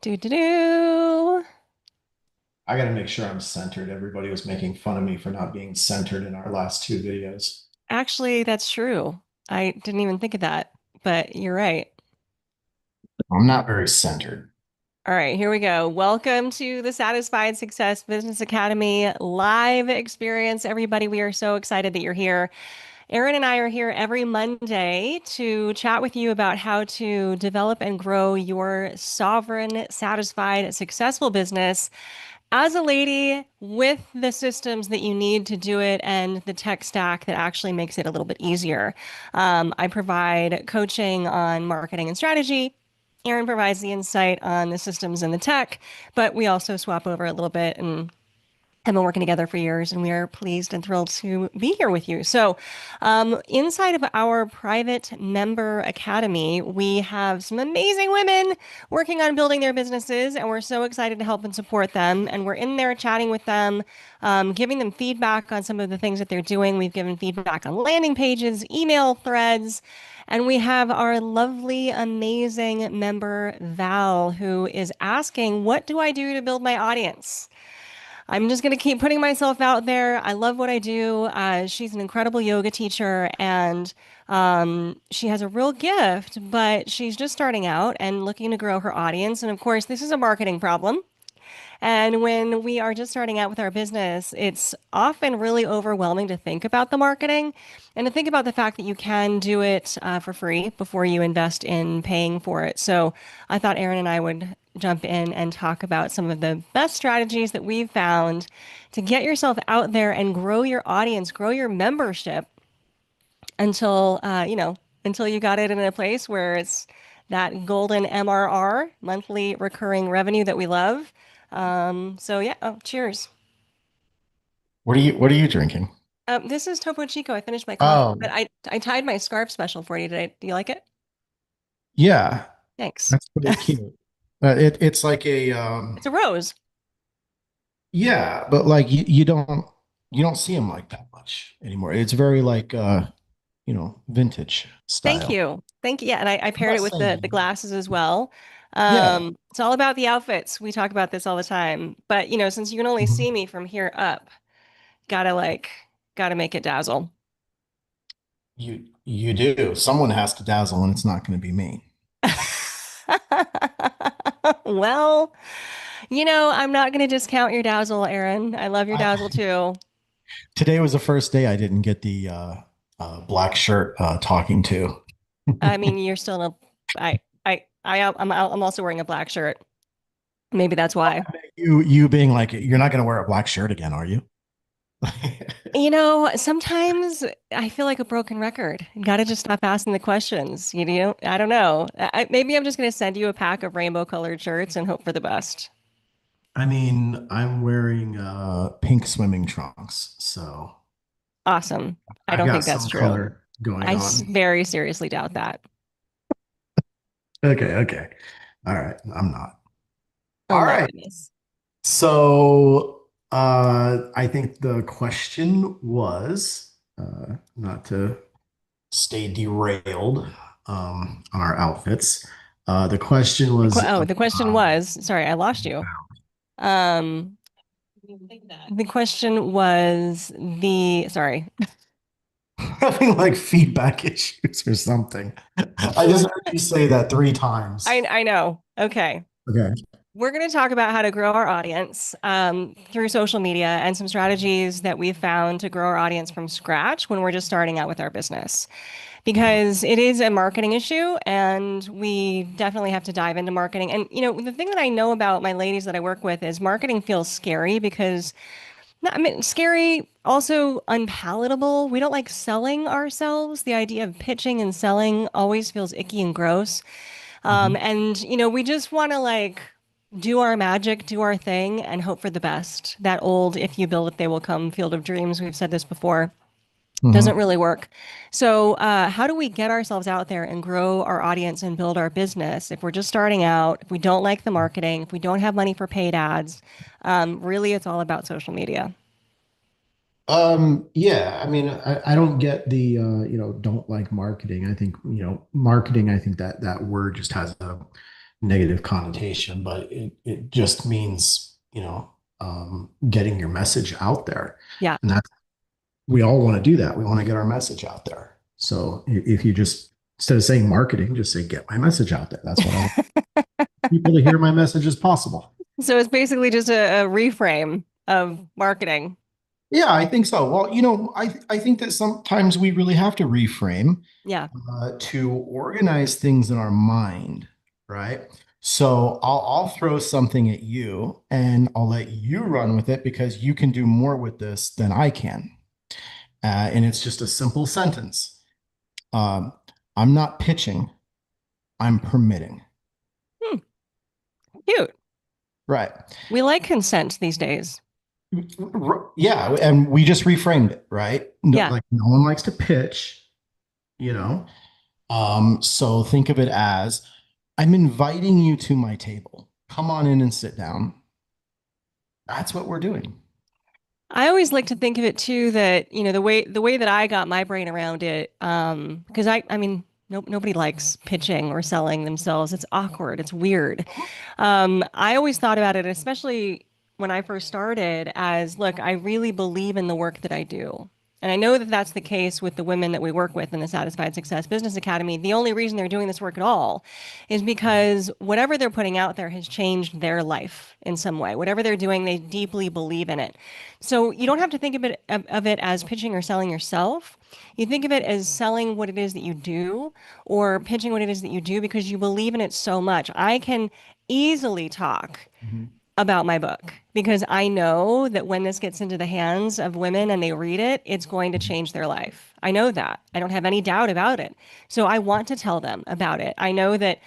Do do do. I got to make sure I'm centered. Everybody was making fun of me for not being centered in our last two videos. Actually, that's true. I didn't even think of that, but you're right. I'm not very centered. All right, here we go. Welcome to the Satisfied Success Business Academy live experience, everybody. We are so excited that you're here. Erin and I are here every Monday to chat with you about how to develop and grow your sovereign, satisfied, successful business as a lady with the systems that you need to do it and the tech stack that actually makes it a little bit easier. I provide coaching on marketing and strategy. Erin provides the insight on the systems and the tech, but we also swap over a little bit and have been working together for years, and we are pleased and thrilled to be here with you. So, inside of our private member academy, we have some amazing women working on building their businesses, and we're so excited to help and support them. And we're in there chatting with them, giving them feedback on some of the things that they're doing. We've given feedback on landing pages, email threads. And we have our lovely, amazing member, Val, who is asking, what do I do to build my audience? I'm just going to keep putting myself out there. I love what I do. She's an incredible yoga teacher and she has a real gift, but she's just starting out and looking to grow her audience. And of course, this is a marketing problem. And when we are just starting out with our business, it's often really overwhelming to think about the marketing and to think about the fact that you can do it for free before you invest in paying for it. So I thought Erin and I would jump in and talk about some of the best strategies that we've found to get yourself out there and grow your audience, grow your membership until, until you got it in a place where it's that golden MRR, monthly recurring revenue that we love. So yeah, oh, cheers. What are you drinking? This is Topo Chico. I finished my coffee, but Oh, I tied my scarf special for you today. Do you like it? yeah, Thanks. that's pretty cute. It's like a It's a rose. yeah, but like you don't see them like that much anymore. It's very like vintage Thank style. you. Thank you. Yeah, and I I'm paired not it with the saying glasses as well. yeah. It's all about the outfits. We talk about this all the time. But since you can only see Mhm. me from here up, gotta like gotta make it dazzle. You do. Someone has to dazzle, and it's not going to be me. Well, I'm not gonna discount your dazzle, Erin. I love your I, dazzle too. Today was the first day I didn't get the black shirt talking to. I mean, you're still in a I'm also wearing a black shirt. Maybe that's why. You being like, you're not going to wear a black shirt again, are you? Sometimes I feel like a broken record. You got to just stop asking the questions. I don't know. Maybe I'm just going to send you a pack of rainbow colored shirts and hope for the best. I mean, I'm wearing pink swimming trunks, so Awesome. I I've don't got think that's some true. color going on. Very seriously doubt that. Okay, okay. All right, I'm not. Oh All my right. goodness. So I think the question was not to stay derailed on our outfits. The question was The question was, sorry, I lost you. Um, the question was sorry. having like feedback issues or something. I just heard you say that three times. I know. Okay. Okay. We're going to talk about how to grow our audience through social media and some strategies that we've found to grow our audience from scratch when we're just starting out with our business. Because it is a marketing issue and we definitely have to dive into marketing. And, the thing that I know about my ladies that I work with is marketing feels scary because, no, I mean, scary, also unpalatable. We don't like selling ourselves. The idea of pitching and selling always feels icky and gross. Mhm. We just want to like do our magic, do our thing, and hope for the best. That old, if you build it, they will come field of dreams. We've said this before. Doesn't Mhm. really work. So, how do we get ourselves out there and grow our audience and build our business if we're just starting out, if we don't like the marketing, if we don't have money for paid ads? Really, it's all about social media. Yeah, I mean, I don't get the don't like marketing. I think, marketing, I think that that word just has a negative connotation, but it just means, getting your message out there. Yeah. And that's, we all want to do that. We want to get our message out there. So if you just, instead of saying marketing, just say, get my message out there. That's what I want people to hear my message as possible. So it's basically just a reframe of marketing. Yeah, I think so. Well, I think that sometimes we really have to reframe Yeah. to organize things in our mind, right? So I'll throw something at you and I'll let you run with it because you can do more with this than I can. And it's just a simple sentence. Um, I'm not pitching, I'm permitting. Hmm, cute. Right. We like consent these days. Yeah. And we just reframed it, right? No, Yeah. like no one likes to pitch, you know? So think of it as I'm inviting you to my table. Come on in and sit down. That's what we're doing. I always like to think of it too that, the way that I got my brain around it, because I mean, nobody likes pitching or selling themselves. It's awkward. It's weird. I always thought about it, especially when I first started, as look, I really believe in the work that I do. And I know that that's the case with the women that we work with in the Satisfied Success Business Academy. The only reason they're doing this work at all is because whatever they're putting out there has changed their life in some way. Whatever they're doing, they deeply believe in it. So you don't have to think of it as pitching or selling yourself. You think of it as selling what it is that you do or pitching what it is that you do because you believe in it so much. I can easily talk Mhm. about my book because I know that when this gets into the hands of women and they read it, it's going to change their life. I know that. I don't have any doubt about it. So I want to tell them about it. I know that,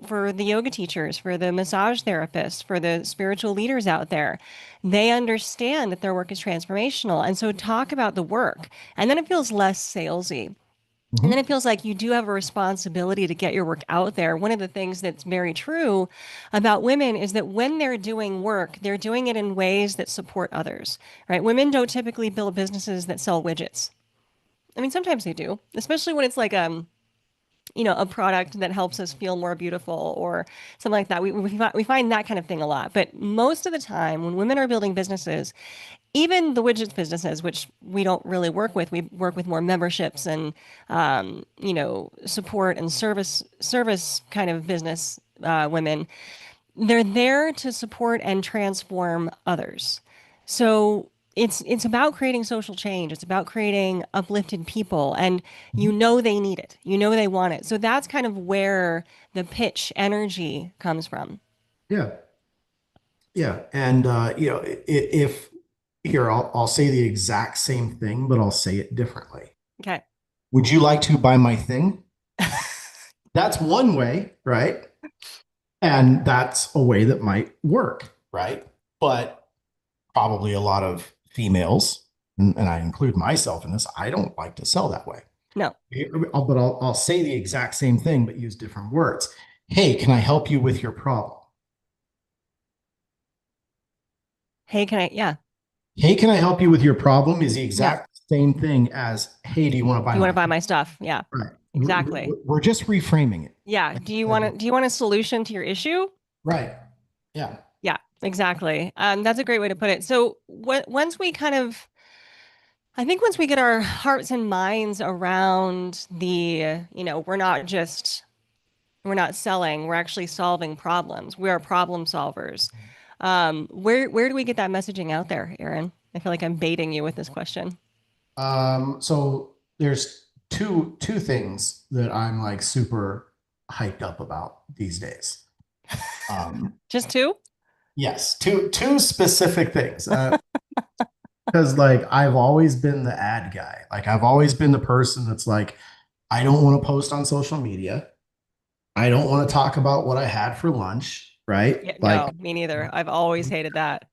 for the yoga teachers, for the massage therapists, for the spiritual leaders out there, they understand that their work is transformational. And so talk about the work. And then it feels less salesy. And then Mhm. it feels like you do have a responsibility to get your work out there. One of the things that's very true about women is that when they're doing work, they're doing it in ways that support others, right? Women don't typically build businesses that sell widgets. I mean, sometimes they do, especially when it's like a product that helps us feel more beautiful or something like that. We find that kind of thing a lot. But most of the time, when women are building businesses, even the widgets businesses, which we don't really work with, we work with more memberships and support and service kind of business women. They're there to support and transform others. So it's about creating social change. It's about creating uplifted people, and Mhm. they need it. They want it. So that's kind of where the pitch energy comes from. Yeah. Yeah. And, if here, I'll say the exact same thing, but I'll say it differently. Okay. Would you like to buy my thing? That's one way, right? And that's a way that might work, right? But probably a lot of females, and I include myself in this, I don't like to sell that way. No. But I'll say the exact same thing, but use different words. Hey, can I help you with your problem? Hey, can I? Yeah. Hey, can I help you with your problem is the Yeah. exact same thing as, hey, do you want to Do buy you want to my buy thing? my stuff? Yeah. Right. Exactly. We're just reframing it. Yeah. Do you want a solution to your issue? Right. Yeah. Yeah, exactly. That's a great way to put it. So I think once we get our hearts and minds around we're not selling, we're actually solving problems. We are problem solvers. Where do we get that messaging out there, Aaron? I feel like I'm baiting you with this question. So there's two things that I'm like super hyped up about these days. Um, Just two? yes, two specific things. Because like I've always been the ad guy. Like I've always been the person that's like, I don't want to post on social media. I don't want to talk about what I had for lunch, right? Yeah, Like no, me neither. I've always hated that.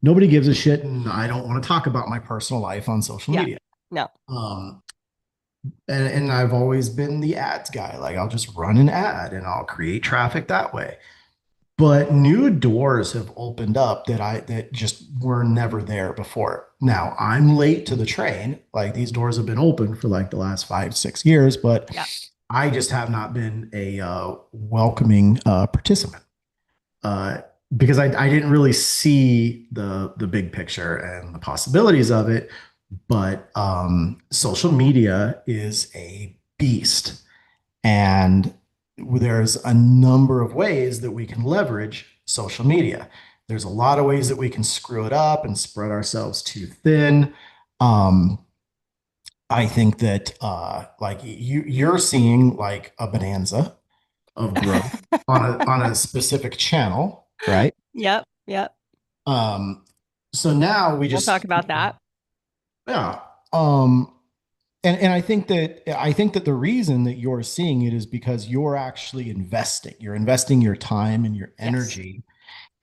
nobody gives a shit, and I don't want to talk about my personal life on social Yeah. media. No. Um, and I've always been the ads guy. Like I'll just run an ad and I'll create traffic that way. But new doors have opened up that just were never there before. Now I'm late to the train. Like these doors have been open for like the last 5, 6 years, but Yeah. I just have not been a welcoming participant uh, because I didn't really see the big picture and the possibilities of it. But social media is a beast, and there's a number of ways that we can leverage social media. There's a lot of ways that we can screw it up and spread ourselves too thin. Um, I think that like you're seeing like a bonanza of growth on a specific channel, right? Yep, yep. Um, so now we We'll talk just about that. yeah. Um, and I think that the reason that you're seeing it is because you're actually investing. You're investing your time and your Yes. energy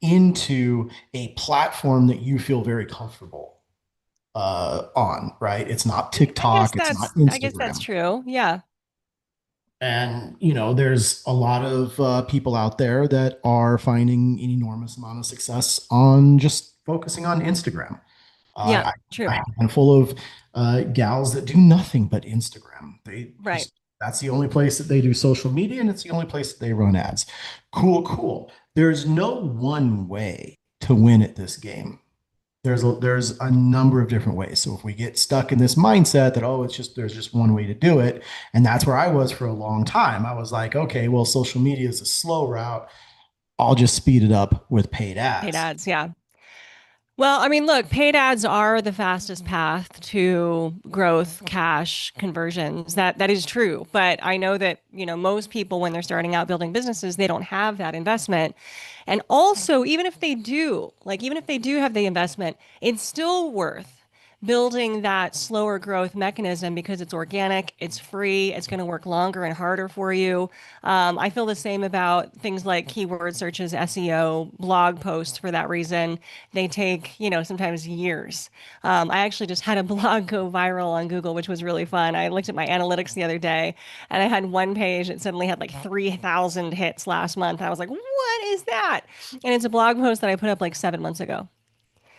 into a platform that you feel very comfortable on, right? It's not TikTok, it's not I guess that's Instagram. true. Yeah. And, there's a lot of people out there that are finding an enormous amount of success on just focusing on Instagram. Yeah, I true. have a handful of gals that do nothing but Instagram. They Right. just, that's the only place that they do social media, and it's the only place that they run ads. Cool, cool. There's no one way to win at this game. There's a number of different ways. So if we get stuck in this mindset that, oh, it's just there's just one way to do it, and that's where I was for a long time. I was like, okay, well, social media is a slow route. I'll just speed it up with paid Paid ads. ads. Yeah. Well, I mean, look, paid ads are the fastest path to growth, cash conversions. That is true. But I know that, most people when they're starting out building businesses, they don't have that investment. And also, even if they do have the investment, it's still worth building that slower growth mechanism because it's organic, it's free, it's going to work longer and harder for you. I feel the same about things like keyword searches, SEO, blog posts for that reason. They take, sometimes years. I actually just had a blog go viral on Google, which was really fun. I looked at my analytics the other day and I had one page that suddenly had like 3,000 hits last month. I was like, what is that? And it's a blog post that I put up like 7 months ago.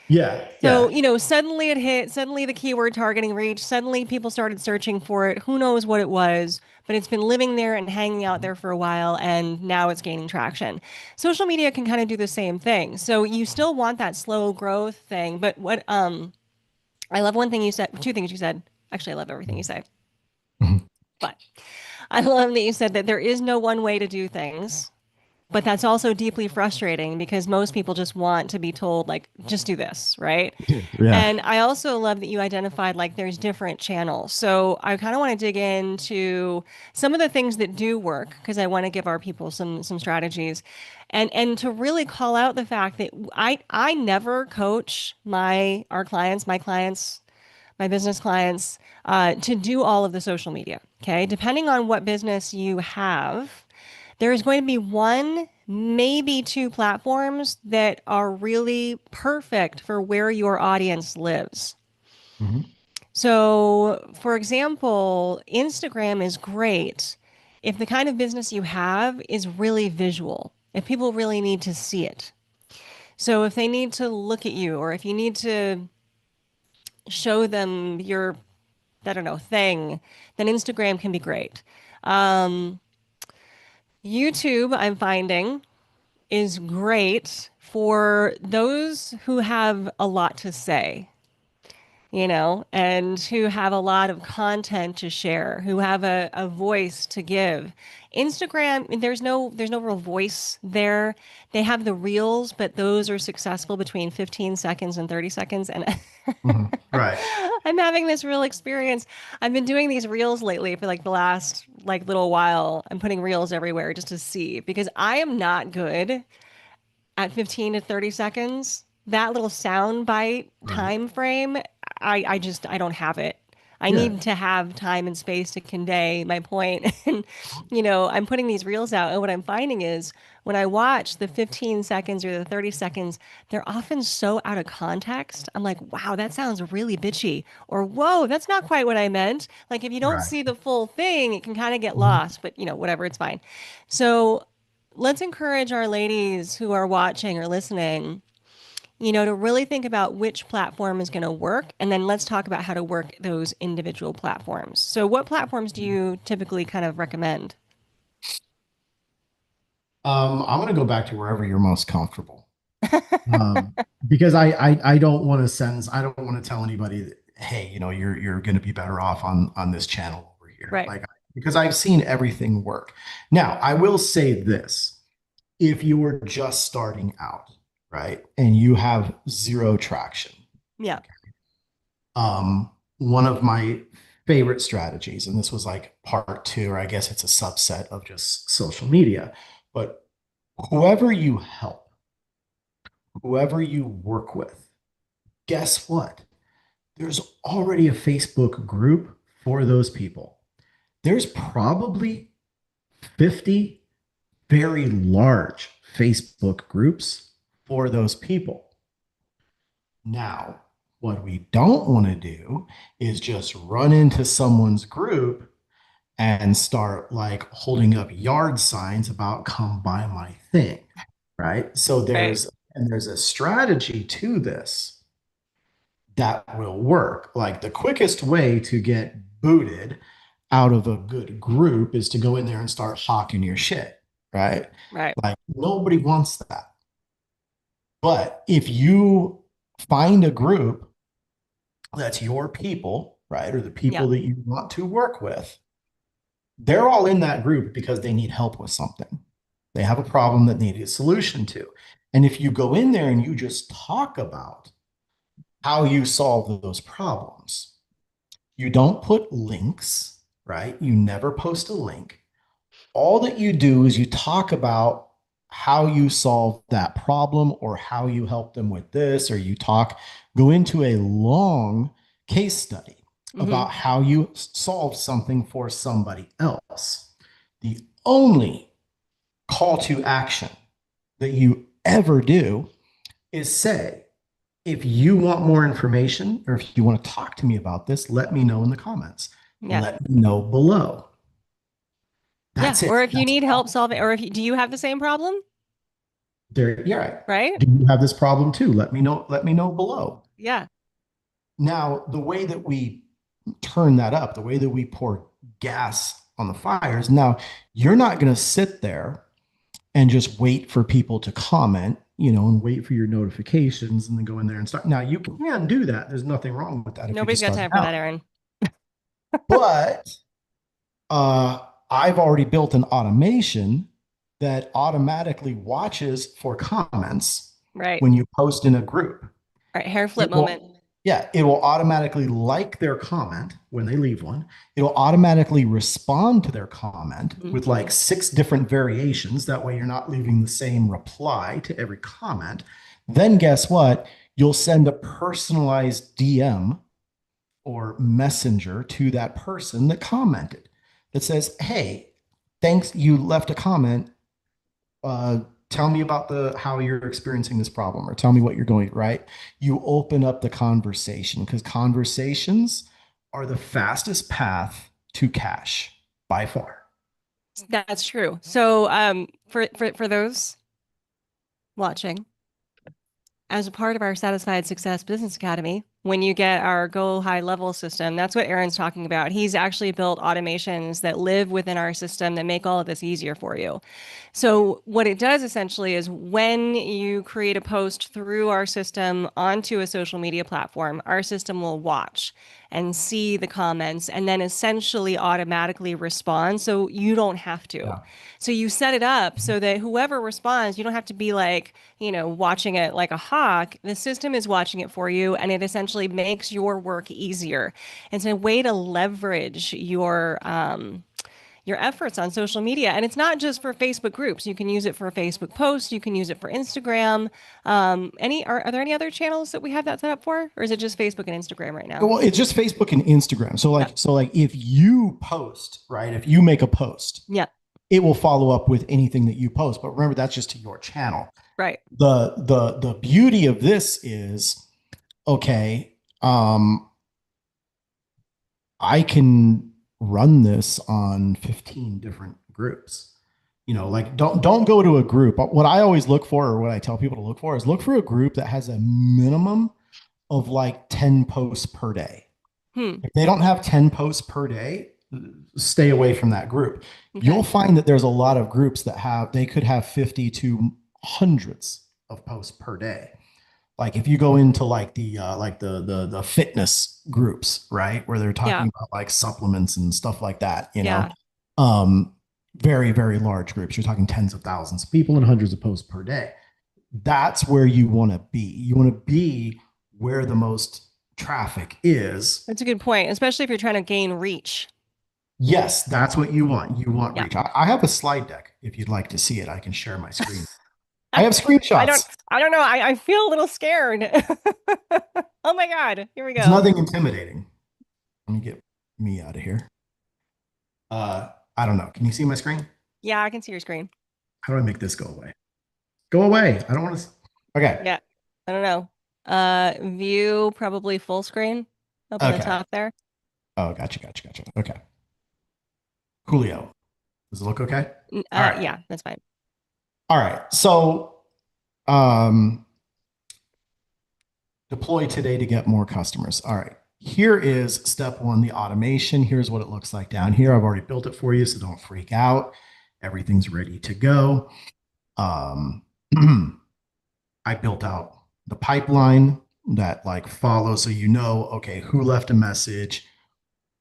Yeah, So, yeah. suddenly it hit, suddenly the keyword targeting reached, suddenly people started searching for it. Who knows what it was, but it's been living there and hanging out there for a while, and now it's gaining traction. Social media can kind of do the same thing. So you still want that slow growth thing, but I love one thing you said, two things you said. Actually, I love everything you say, Mhm. but I love that you said that there is no one way to do things. But that's also deeply frustrating because most people just want to be told, like, just do this, right? Yeah. And I also love that you identified like there's different channels. So I kind of want to dig into some of the things that do work because I want to give our people some strategies and to really call out the fact that I never coach my clients, my business clients to do all of the social media. Okay. Depending on what business you have, there is going to be one, maybe two platforms that are really perfect for where your audience lives. Mhm. So, for example, Instagram is great if the kind of business you have is really visual, if people really need to see it. So, if they need to look at you, or if you need to show them your, I don't know, thing, then Instagram can be great. YouTube, I'm finding, is great for those who have a lot to say, and who have a lot of content to share, who have a voice to give. Instagram, there's no real voice there. They have the reels, but those are successful between 15 seconds and 30 seconds. And Mhm. Right. I'm having this real experience. I've been doing these reels lately for like the last like little while. I'm putting reels everywhere just to see because I am not good at 15 to 30 seconds. That little sound bite Right. time frame, I don't have it. I Yeah. need to have time and space to convey my point. And, I'm putting these reels out. And what I'm finding is when I watch the 15 seconds or the 30 seconds, they're often so out of context. I'm like, wow, that sounds really bitchy. Or, whoa, that's not quite what I meant. Like, if you don't Right. see the full thing, it can kind of get Mhm. lost, but, whatever, it's fine. So let's encourage our ladies who are watching or listening. to really think about which platform is going to work. And then let's talk about how to work those individual platforms. So, what platforms do you typically kind of recommend? I'm going to go back to wherever you're most comfortable. Um, because I don't want to send, I don't want to tell anybody that, hey, you're going to be better off on this channel over here. Right. Because I've seen everything work. Now, I will say this, if you were just starting out, right, and you have zero traction, Yeah. one of my favorite strategies, and this was like part two, or I guess it's a subset of just social media, but whoever you help, whoever you work with, guess what? There's already a Facebook group for those people. There's probably 50 very large Facebook groups for those people. Now, what we don't want to do is just run into someone's group and start like holding up yard signs about come buy my thing, right? So Right. there's a strategy to this that will work. Like the quickest way to get booted out of a good group is to go in there and start hawking your shit, right? Right. Like nobody wants that. But if you find a group that's your people, right, or the Yeah. people that you want to work with, they're all in that group because they need help with something. They have a problem that needs a solution to. And if you go in there and you just talk about how you solve those problems, you don't put links, right? You never post a link. All that you do is you talk about how you solve that problem or how you help them with this, or go into a long case study Hmm. about how you solve something for somebody else. The only call to action that you ever do is say, if you want more information or if you want to talk to me about this, let me know in the comments. Yeah. Let me know below. Yeah. That's it. Or if you That's need help all. solving, or if you, do you have the same problem? There, yeah. Right. Right. Do you have this problem too? Let me know. Let me know below. Yeah. Now, the way that we turn that up, the way that we pour gas on the fires, now you're not going to sit there and just wait for people to comment, and wait for your notifications and then go in there and start. Now, you can do that. There's nothing wrong with that if you're Nobody's just got starting time for out. that, Aaron. But uh, I've already built an automation that automatically watches for comments Right. when you post in a group. All right. Hair flip It moment. will, yeah, it will automatically like their comment when they leave one. It'll automatically respond to their comment Mhm. with like six different variations. That way, you're not leaving the same reply to every comment. Then, guess what? You'll send a personalized DM or messenger to that person that commented that says, hey, thanks, you left a comment. Uh, Tell me about the how you're experiencing this problem, or tell me what you're going, right. You open up the conversation because conversations are the fastest path to cash by far. That's true. So, for those watching, as a part of our Satisfied Success Business Academy, when you get our Go High Level system, that's what Aaron's talking about. He's actually built automations that live within our system that make all of this easier for you. So, what it does essentially is when you create a post through our system onto a social media platform, our system will watch and see the comments and then essentially automatically respond. So, you don't have to. Yeah. So, you set it up so that whoever responds, you don't have to be like, watching it like a hawk. The system is watching it for you and it essentially makes your work easier. It's a way to leverage your efforts on social media. And it's not just for Facebook groups. You can use it for Facebook posts. You can use it for Instagram. Are there any other channels that we have that set up for? Or is it just Facebook and Instagram right now? Well, it's just Facebook and Instagram. So Yeah. like if you post, right, if you make a post, Yeah. it will follow up with anything that you post. But remember, that's just to your channel. Right. The beauty of this is, okay, I can run this on 15 different groups. Like don't go to a group. What I always look for, or what I tell people to look for, is look for a group that has a minimum of like 10 posts per day. Hmm. If they don't have 10 posts per day, stay away from that group. You'll Okay. find that there's a lot of groups that they could have 50 to hundreds of posts per day. Like if you go into like the fitness groups, right, where they're Yeah. talking about like supplements and stuff like that, Yeah. um, very, very large groups. You're talking tens of thousands of people and hundreds of posts per day. That's where you want to be. You want to be where the most traffic is. That's a good point, especially if you're trying to gain reach. Yes, that's what you want. You want Yeah. reach. I have a slide deck. If you'd like to see it, I can share my screen. I have I don't screenshots. I don't know. I feel a little scared. Oh my God. Here we It's go. nothing intimidating. Let me get me out of here. I don't know. Can you see my screen? Yeah, I can see your screen. How do I make this go away? Go away. I don't want to. Okay. Yeah. I don't know. View probably full screen up on the Okay. top there. Oh, gotcha. Okay. Coolio. Does it look okay? All right. Yeah, that's fine. All right. So, um, deploy today to get more customers. All right. Here is step one, the automation. Here's what it looks like down here. I've already built it for you, so don't freak out. Everything's ready to go. Um, I built out the pipeline that like follows, so okay, who left a message,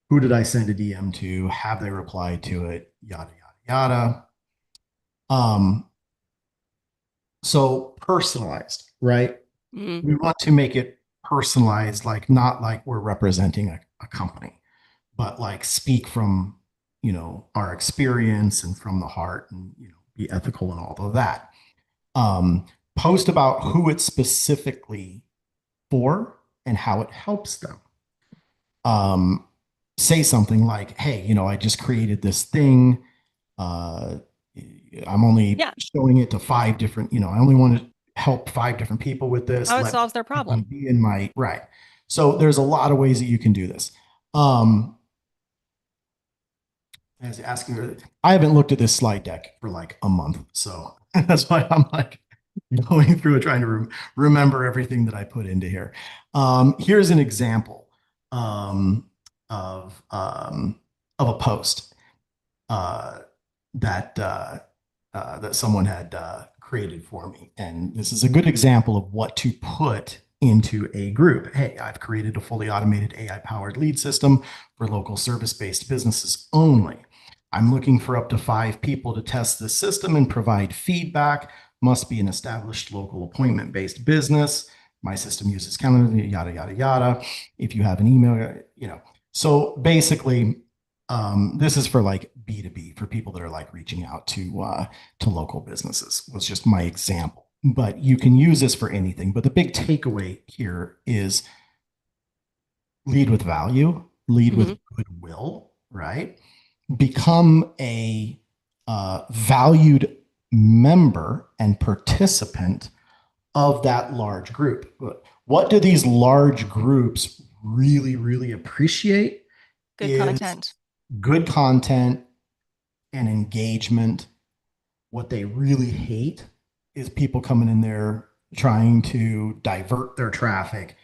who did I send a DM to, have they replied to it, yada yada yada. So personalized, right? Mm. We want to make it personalized, like not like we're representing a company, but like speak from our experience and from the heart, and be ethical and all of that. Um, Post about who it's specifically for and how it helps them. Um, Say something like, "Hey, I just created this thing. Uh, I'm only Yeah. showing it to five different. I only want to help five different people with this. How it Let solves their me problem. be in my right." So there's a lot of ways that you can do this. Um, as asking, I haven't looked at this slide deck for like a month, so that's why I'm like going through it, trying to remember everything that I put into here. Here's an example um, of um, of a post uh, that someone had created for me, and this is a good example of what to put into a group. Hey, I've created a fully automated AI-powered lead system for local service-based businesses only. I'm looking for up to 5 people to test this system and provide feedback. Must be an established local appointment-based business. My system uses calendar, yada yada yada. If you have an email, So basically, this is for like B2B, for people that are like reaching out to local businesses. Was just my example, but you can use this for anything. But the big takeaway here is lead with value, lead Hmm. with goodwill, right? Become a valued member and participant of that large group. What do these large groups really, really appreciate Good is content. good content and engagement. What they really hate is people coming in there trying to divert their traffic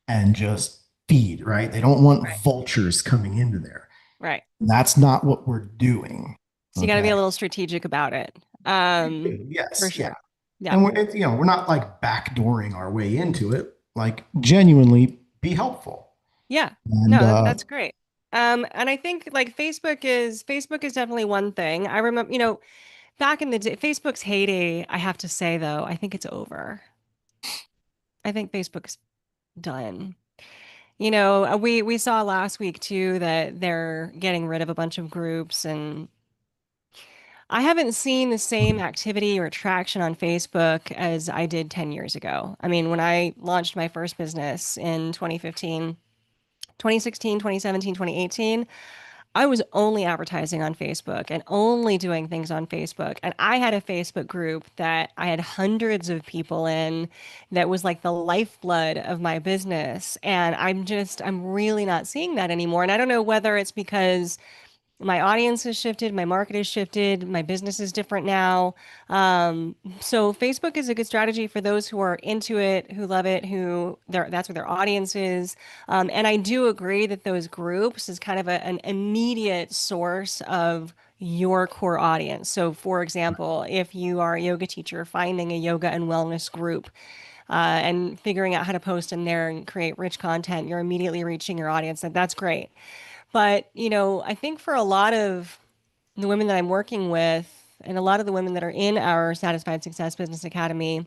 and just feed, right? They don't want Right. vultures coming into there. Right. That's not what we're doing. So you got to be a Okay. little strategic about it. For Yes, yeah. sure. Yeah. And we're not like backdooring our way into it. Like genuinely be helpful. Yeah. And No, that's great. And I think like Facebook is definitely one thing. I remember, back in the day, Facebook's heyday, I have to say though, I think it's over. I think Facebook's done. We saw last week too that they're getting rid of a bunch of groups, and I haven't seen the same activity or traction on Facebook as I did 10 years ago. I mean, when I launched my first business in 2015, 2016, 2017, 2018, I was only advertising on Facebook and only doing things on Facebook. And I had a Facebook group that I had hundreds of people in that was like the lifeblood of my business. And I'm really not seeing that anymore. And I don't know whether it's because My audience has shifted, my market has shifted, my business is different now. So Facebook is a good strategy for those who are into it, who love it, that's where their audience is. And I do agree that those groups is kind of an immediate source of your core audience. So, for example, if you are a yoga teacher, finding a yoga and wellness group and figuring out how to post in there and create rich content, you're immediately reaching your audience. That's great. But, I think for a lot of the women that I'm working with and a lot of the women that are in our Satisfied Success Business Academy,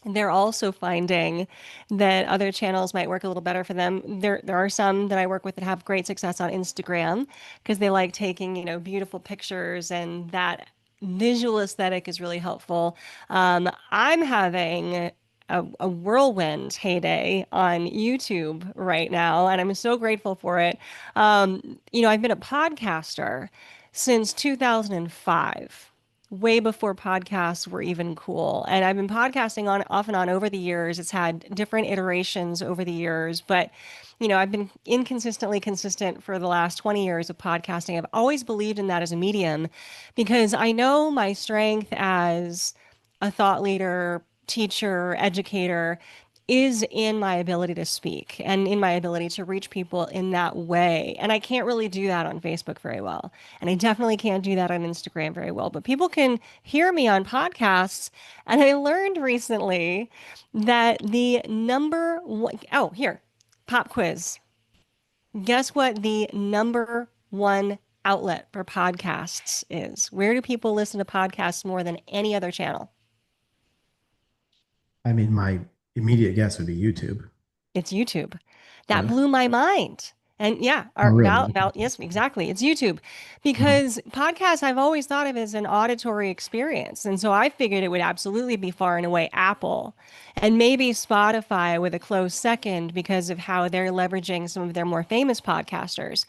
they're also finding that other channels might work a little better for them. There are some that I work with that have great success on Instagram because they like taking, beautiful pictures and that visual aesthetic is really helpful. I'm having a whirlwind heyday on YouTube right now, and I'm so grateful for it. I've been a podcaster since 2005, way before podcasts were even cool. And I've been podcasting on off and on over the years. It's had different iterations over the years, but I've been inconsistently consistent for the last 20 years of podcasting. I've always believed in that as a medium because I know my strength as a thought leader, teacher, educator is in my ability to speak and in my ability to reach people in that way. And I can't really do that on Facebook very well. And I definitely can't do that on Instagram very well. But people can hear me on podcasts. And I learned recently that the number one, oh, here, pop quiz. Guess what the number one outlet for podcasts is? Where do people listen to podcasts more than any other channel? I mean, my immediate guess would be YouTube. It's YouTube. That Really? blew my mind. And yeah, Oh, our really? Okay. yes, exactly. It's YouTube Mhm. because podcasts I've always thought of as an auditory experience. And so I figured it would absolutely be far and away Apple and maybe Spotify with a close second because of how they're leveraging some of their more famous podcasters.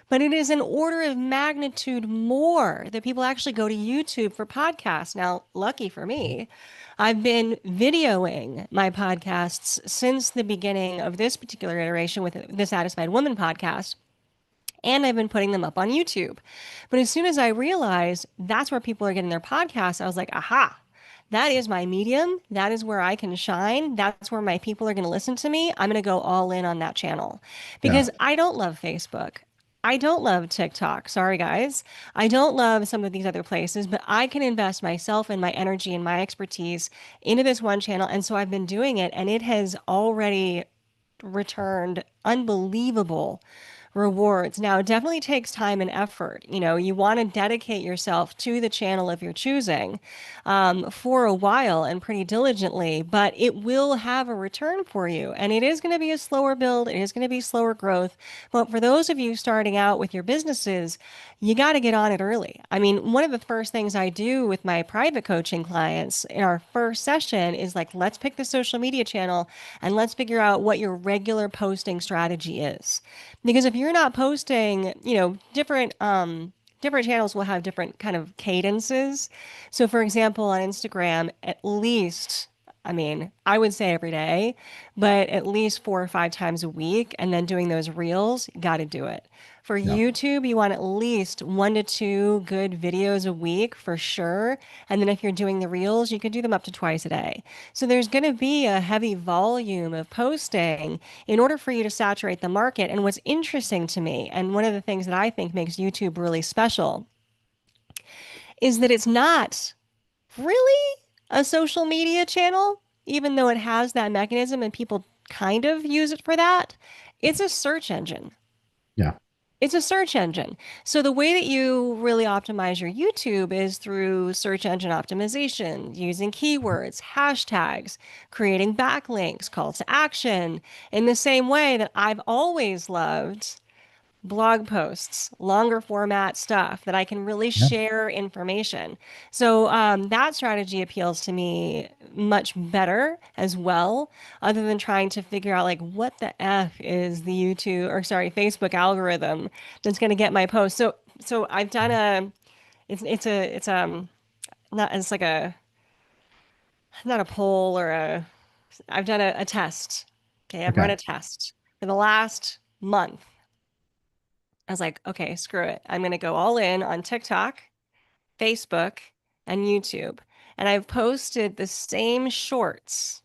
But it is an order of magnitude more that people actually go to YouTube for podcasts. Now, lucky for me, I've been videoing my podcasts since the beginning of this particular iteration with the Satisfied Woman podcast, and I've been putting them up on YouTube. But as soon as I realized that's where people are getting their podcasts, I was like, aha, that is my medium. That is where I can shine. That's where my people are going to listen to me. I'm going to go all in on that channel Yeah. because I don't love Facebook. I don't love TikTok. Sorry, guys. I don't love some of these other places, but I can invest myself and my energy and my expertise into this one channel. And so I've been doing it, and it has already returned unbelievable rewards. Now, it definitely takes time and effort. You want to dedicate yourself to the channel of your choosing for a while and pretty diligently, but it will have a return for you. And it is going to be a slower build, it is going to be slower growth. But for those of you starting out with your businesses, you got to get on it early. I mean, one of the first things I do with my private coaching clients in our first session is like, let's pick the social media channel and let's figure out what your regular posting strategy is. Because if you're not posting, different channels will have different kind of cadences. So for example, on Instagram, at least, I mean, I would say every day, but at least 4 or 5 times a week, and then doing those reels, got to do it. For Yeah. YouTube, you want at least 1 to 2 good videos a week for sure. And then if you're doing the reels, you could do them up to twice a day. So there's going to be a heavy volume of posting in order for you to saturate the market. And what's interesting to me, and one of the things that I think makes YouTube really special, is that it's not really a social media channel, even though it has that mechanism and people kind of use it for that. It's a search engine. Yeah. It's a search engine. So the way that you really optimize your YouTube is through search engine optimization, using keywords, hashtags, creating backlinks, calls to action, in the same way that I've always loved blog posts, longer format stuff that I can really Yeah. share information. So that strategy appeals to me much better as well, other than trying to figure out like what the F is the YouTube or sorry, Facebook algorithm that's going to get my post. So I've done a it's not it's like a not a poll or a I've done a test. Okay, I've run Okay. a test for the last month. I was like, okay, screw it. I'm going to go all in on TikTok, Facebook, and YouTube. And I've posted the same shorts,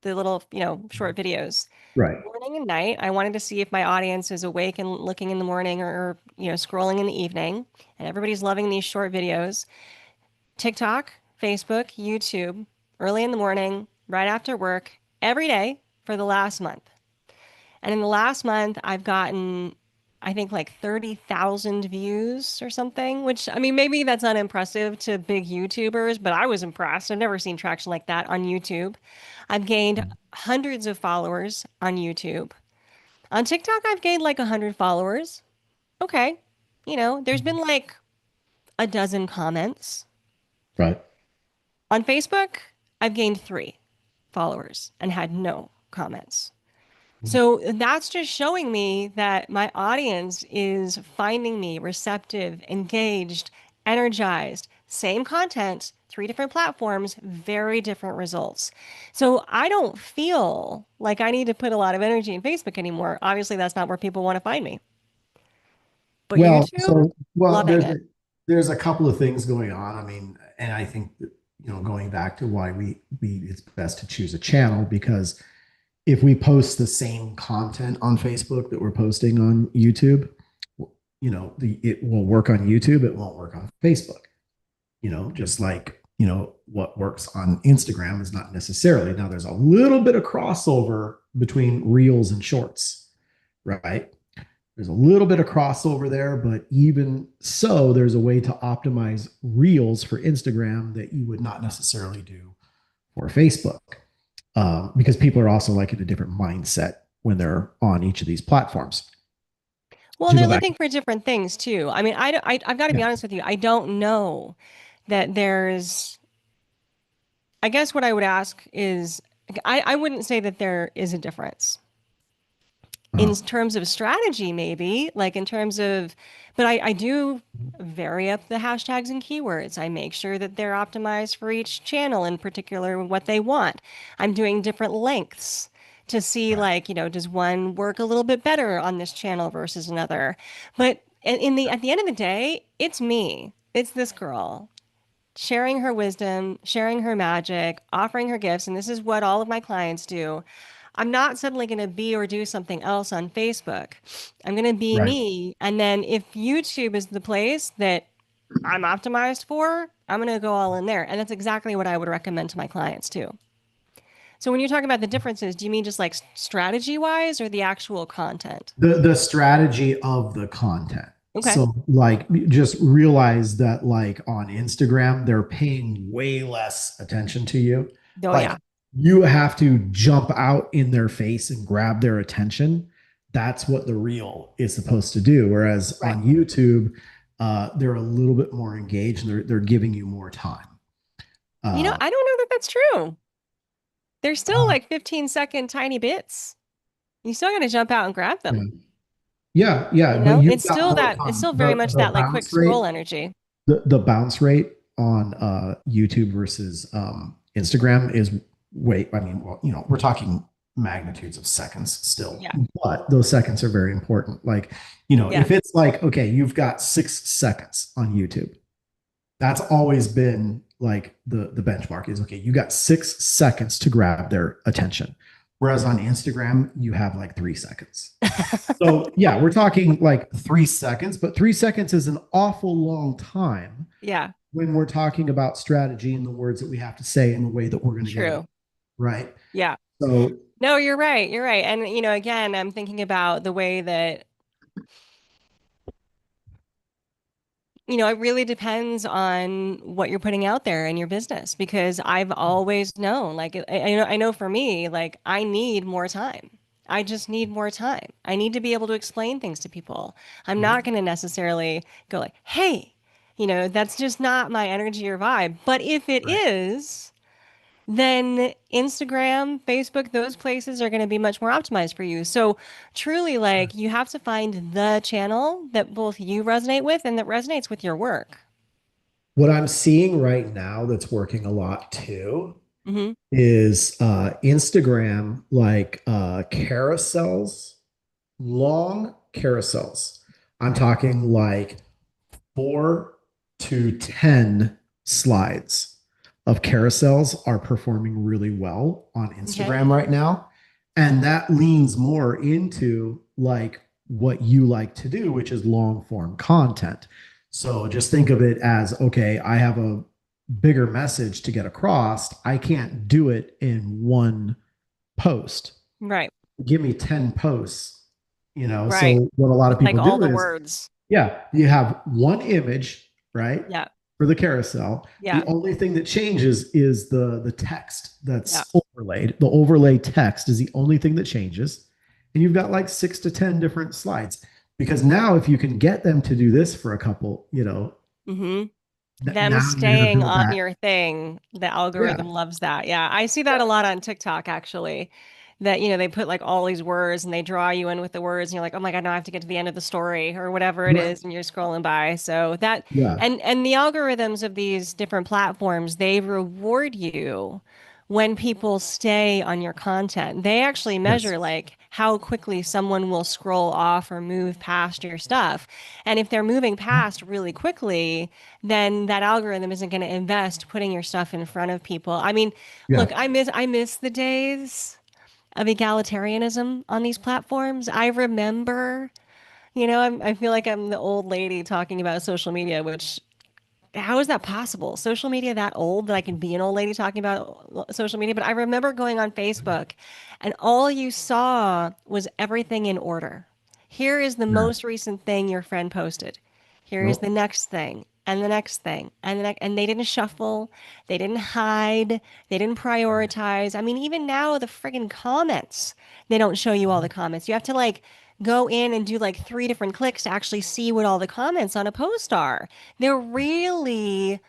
the little, short videos, Right. morning and night. I wanted to see if my audience is awake and looking in the morning or, scrolling in the evening. And everybody's loving these short videos. TikTok, Facebook, YouTube, early in the morning, right after work, every day for the last month. And in the last month, I've gotten, I think, like 30,000 views or something, which, I mean, maybe that's unimpressive to big YouTubers, but I was impressed. I've never seen traction like that on YouTube. I've gained hundreds of followers on YouTube. On TikTok, I've gained like 100 followers. Okay. There's been like a dozen comments. Right. On Facebook, I've gained 3 followers and had no comments. So that's just showing me that my audience is finding me receptive, engaged, energized, same content, 3 different platforms, very different results. So I don't feel like I need to put a lot of energy in Facebook anymore. Obviously, that's not where people want to find me. But YouTube, Well, loving it. there's a couple of things going on. I mean, and I think that, going back to why we it's best to choose a channel, because if we post the same content on Facebook that we're posting on YouTube, it will work on YouTube, it won't work on Facebook. Just like, what works on Instagram is not necessarily. Now there's a little bit of crossover between reels and shorts, right? There's a little bit of crossover there, but even so, there's a way to optimize reels for Instagram that you would not necessarily do for Facebook, because people are also like in a different mindset when they're on each of these platforms. Well, To and they're go back, looking for different things too. I mean, I've got to be yeah, honest with you. I don't know that there's I guess what I would ask is I wouldn't say that there is a difference in uh, terms of strategy, maybe, like in terms of, but I do vary up the hashtags and keywords. I make sure that they're optimized for each channel, in particular, what they want. I'm doing different lengths to see, right, like, does one work a little bit better on this channel versus another? But at the end of the day, it's me. It's this girl sharing her wisdom, sharing her magic, offering her gifts. And this is what all of my clients do. I'm not suddenly going to be or do something else on Facebook. I'm going to be right. me. And then if YouTube is the place that I'm optimized for, I'm going to go all in there. And that's exactly what I would recommend to my clients too. So when you're talking about the differences, do you mean just like strategy wise or the actual content? The strategy of the content. Okay. So like, just realize that like on Instagram, they're paying way less attention to you. Oh, Like, yeah. you have to jump out in their face and grab their attention. That's what the reel is supposed to do. Whereas Right. on YouTube, they're a little bit more engaged. They're giving you more time. Uh, I don't know that that's true. They're still uh, like 15-second tiny bits. You still got to jump out and grab yeah, them. yeah, but you've got more It's time. still very much The that like quick bounce rate scroll energy. the bounce rate on YouTube versus Instagram is way, I mean, well, we're talking magnitudes of seconds still, Yeah. but those seconds are very important. Like, Yeah. if it's like, okay, you've got 6 seconds on YouTube, that's always been like the benchmark is, okay, you got 6 seconds to grab their attention. Whereas on Instagram, you have like 3 seconds. So yeah, we're talking like 3 seconds, but 3 seconds is an awful long time Yeah. when we're talking about strategy and the words that we have to say and the way that we're going to get it, True. right? Yeah. So No, you're right. You're right. And again, I'm thinking about the way that it really depends on what you're putting out there in your business because I've always known, like, I know for me, like, I need more time. I just need more time. I need to be able to explain things to people. I'm not going to necessarily go like, hey, that's just not my energy or vibe. But if it right. is, then Instagram, Facebook, those places are going to be much more optimized for you. So truly, like, you have to find the channel that both you resonate with and that resonates with your work. What I'm seeing right now that's working a lot too Hmm. is Instagram, like carousels, long carousels. I'm talking like 4 to 10 slides of carousels are performing really well on Okay. Instagram right now. And that leans more into like what you like to do, which is long form content. So just think of it as okay, I have a bigger message to get across. I can't do it in one post. Right. Give me 10 posts, you know. Right. So what a lot of With like people all do the is words. yeah, you have one image, right, Yeah. for the carousel. Yeah. The only thing that changes is the text Yeah. that's overlaid. The overlay text is the only thing that changes. And you've got like 6 to 10 different slides. Because now if you can get them to do this for a couple, Hmm. Them now you're going to staying build on that. your thing, the algorithm Yeah. loves that. Yeah, I see that Yeah. a lot on TikTok actually. That, they put like all these words and they draw you in with the words and you're like, "Oh my God, now I have to get to the end of the story," or whatever it Right. is, and you're scrolling by. So that Yeah. and the algorithms of these different platforms, they reward you when people stay on your content. They actually Yes. measure like how quickly someone will scroll off or move past your stuff. And if they're moving Yeah. past really quickly, then that algorithm isn't going to invest putting your stuff in front of people. I mean, look, Yeah. I miss the days of egalitarianism on these platforms. I remember, I feel like I'm the old lady talking about social media, which how is that possible? Social media that old that I can be an old lady talking about social media? But I remember going on Facebook and all you saw was everything in order. Here is the Yeah. most recent thing your friend posted. Here is the Nope. next thing and the next thing and the next, and they didn't shuffle, they didn't hide, they didn't prioritize. I mean, even now the friggin' comments, they don't show you all the comments. You have to like go in and do like three different clicks to actually see what all the comments on a post are. They're really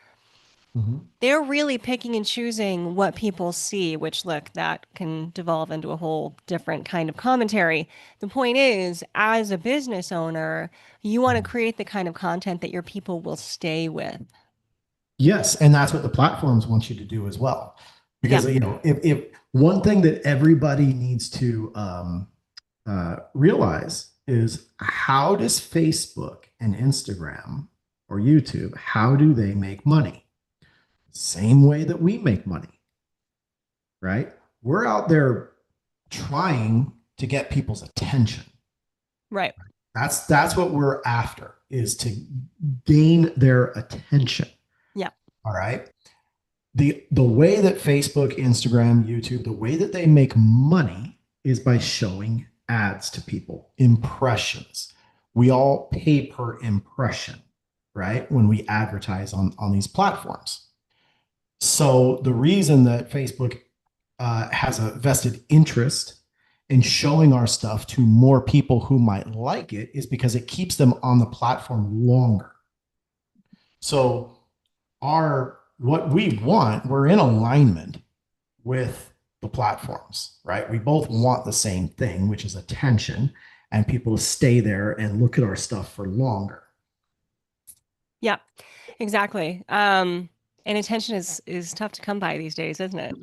Mhm. they're really picking and choosing what people see, which look, that can devolve into a whole different kind of commentary. The point is, as a business owner, you want to create the kind of content that your people will stay with. Yes, and that's what the platforms want you to do as well. Yeah, Because if one thing that everybody needs to realize is how does Facebook and Instagram or YouTube, how do they make money? Same way that we make money, right? We're out there trying to get people's attention. right. That's what we're after is to gain their attention. Yeah, All right. The way that Facebook, Instagram, YouTube, the way that they make money is by showing ads to people, impressions. We all pay per impression, right? When we advertise on these platforms. So the reason that Facebook has a vested interest in showing our stuff to more people who might like it is because it keeps them on the platform longer. So our what we want, we're in alignment with the platforms, right? We both want the same thing, which is attention and people to stay there and look at our stuff for longer. yeah, exactly. And attention is tough to come by these days, isn't it?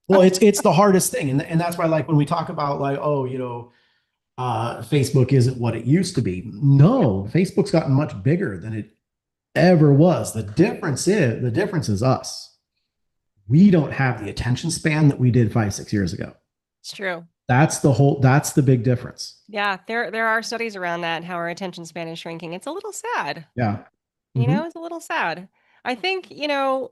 Well, it's the hardest thing. And that's why like when we talk about like, oh, Facebook isn't what it used to be. No, Facebook's gotten much bigger than it ever was. The difference is us. We don't have the attention span that we did 5, 6 years ago. It's true. That's the big difference. Yeah, there are studies around that, how our attention span is shrinking. It's a little sad. Yeah. Hmm. It's a little sad. I think, I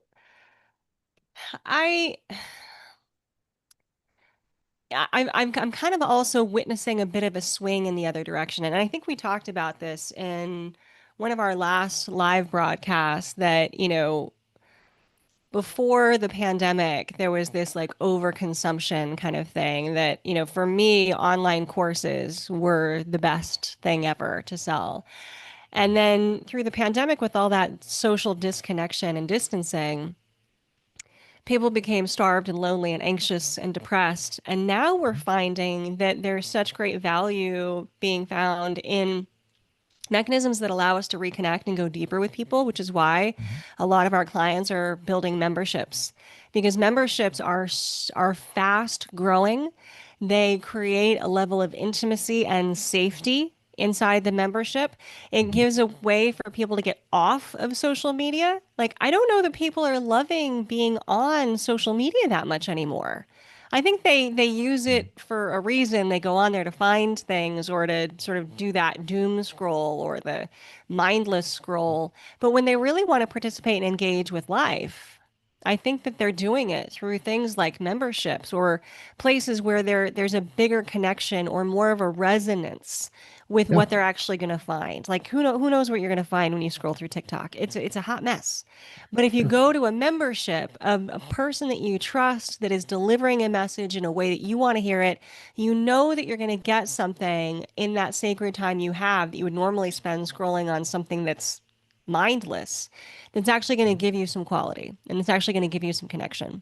I'm kind of also witnessing a bit of a swing in the other direction. And I think we talked about this in one of our last live broadcasts that, before the pandemic, there was this like overconsumption kind of thing that, for me, online courses were the best thing ever to sell. And then through the pandemic, with all that social disconnection and distancing, people became starved and lonely and anxious and depressed. And now we're finding that there's such great value being found in mechanisms that allow us to reconnect and go deeper with people, which is why a lot of our clients are building memberships because memberships are fast growing. They create a level of intimacy and safety inside the membership. It gives a way for people to get off of social media. Like, I don't know that people are loving being on social media that much anymore. I think they use it for a reason. They go on there to find things or to sort of do that doom scroll or the mindless scroll. But when they really want to participate and engage with life, I think that they're doing it through things like memberships or places where there's a bigger connection or more of a resonance with Yeah. what they're actually going to find. Like who knows what you're going to find when you scroll through TikTok? It's a hot mess. But if you go to a membership of a person that you trust that is delivering a message in a way that you want to hear it, you know that you're going to get something in that sacred time you have that you would normally spend scrolling on something that's mindless, that's actually going to give you some quality and it's actually going to give you some connection.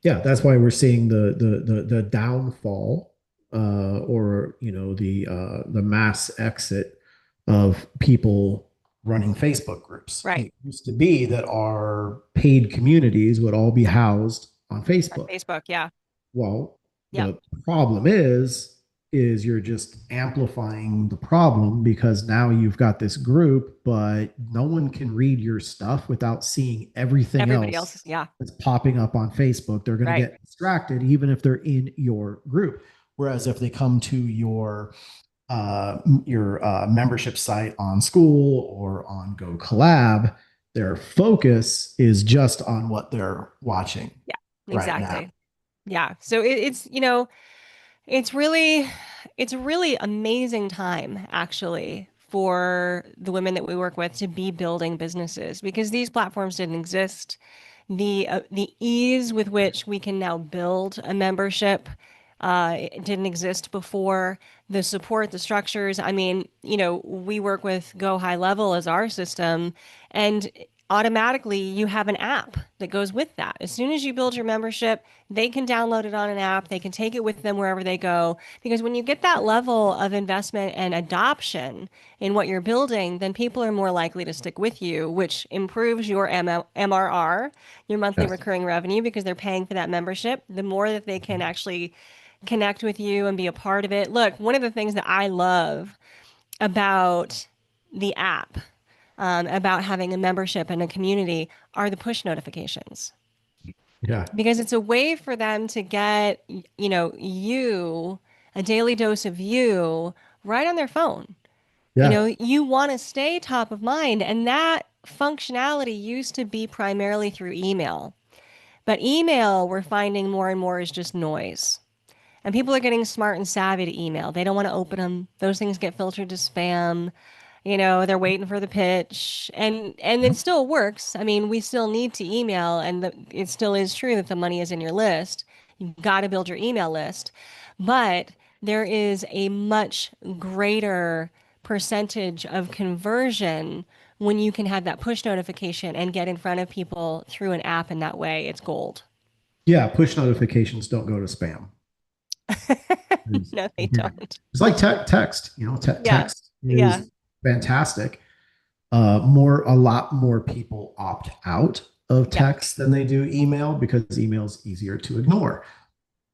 Yeah, that's why we're seeing the downfall, or the mass exit of people running Facebook groups. Right. It used to be that our paid communities would all be housed on On Facebook. Facebook. Yeah. Well, Yeah. the problem is you're just amplifying the problem because now you've got this group, but no one can read your stuff without seeing everything Everybody else else is, yeah. that's popping up on Facebook. They're going to Right. get distracted even if they're in your group. Whereas if they come to your membership site on school or on Go Collab, their focus is just on what they're watching Yeah. right now. Exactly. Yeah. So it's it's really, it's a really amazing time, actually, for the women that we work with to be building businesses because these platforms didn't exist. The ease with which we can now build a membership it didn't exist before. The support, the structures. I mean, we work with Go High Level as our system, and automatically you have an app that goes with that. As soon as you build your membership, they can download it on an app. They can take it with them wherever they go. Because when you get that level of investment and adoption in what you're building, then people are more likely to stick with you, which improves your MRR, your monthly Yes. recurring revenue, because they're paying for that membership. The more that they can actually connect with you and be a part of it. Look, one of the things that I love about the app, about having a membership and a community, are the push notifications Yeah. because it's a way for them to get, a daily dose of you right on their phone. Yeah. You want to stay top of mind, and that functionality used to be primarily through email. But email, we're finding more and more is just noise. And people are getting smart and savvy to email. They don't want to open them. Those things get filtered to spam. They're waiting for the pitch, and it still works. I mean, we still need to email, and it still is true that the money is in your list. You've got to build your email list, but there is a much greater percentage of conversion when you can have that push notification and get in front of people through an app in that way. It's gold. Yeah. Push notifications don't go to spam. It's No, they don't. like text, Yeah, text yeah, is fantastic. A lot more people opt out of yeah. text than they do email because email is easier to ignore.